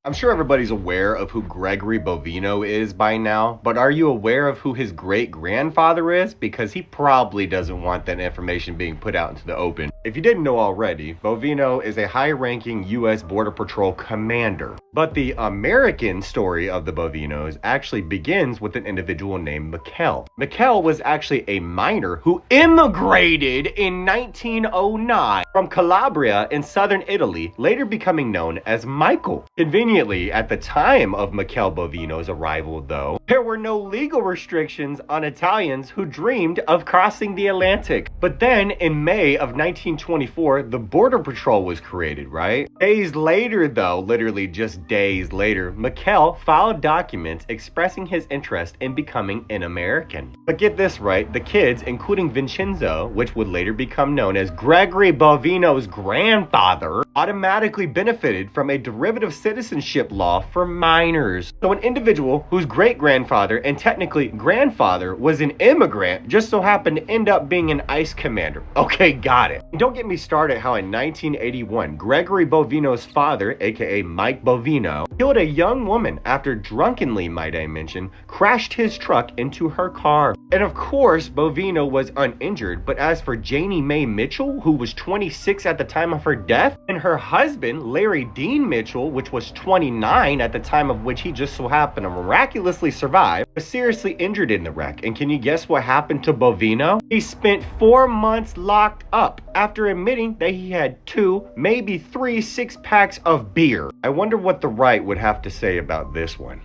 I'm sure everybody's aware of who Gregory Bovino is by now, but are you aware of who his great-grandfather is? Because he probably doesn't want that information being put out into the open. If you didn't know already, Bovino is a high-ranking U.S. Border Patrol commander. But the American story of the Bovino's actually begins with an individual named Mikkel. Mikkel was actually a miner who immigrated in 1909 from Calabria in southern Italy, later becoming known as Michael. Conveniently, at the time of Mikkel Bovino's arrival, though, there were no legal restrictions on Italians who dreamed of crossing the Atlantic. But then, in May of 1924, the Border Patrol was created, right? Days later, though, literally just days later, Mikkel filed documents expressing his interest in becoming an American. But get this right, the kids, including Vincenzo, which would later become known as Gregory Bovino's grandfather, automatically benefited from a derivative citizenship law for minors. So an individual whose great-grandfather and technically grandfather was an immigrant just so happened to end up being an ICE commander. Okay, got it. And don't get me started how in 1981, Gregory Bovino's father, aka Mike Bovino, killed a young woman after drunkenly, might I mention, crashed his truck into her car. And of course, Bovino was uninjured, but as for Janie Mae Mitchell, who was 26 at the time of her death, and her husband, Larry Dean Mitchell, which was 29 at the time of which he just so happened to miraculously survive, was seriously injured in the wreck. And can you guess what happened to Bovino? He spent 4 months locked up after admitting that he had 2, maybe 3 six-packs of beer. I wonder what the right would have to say about this one.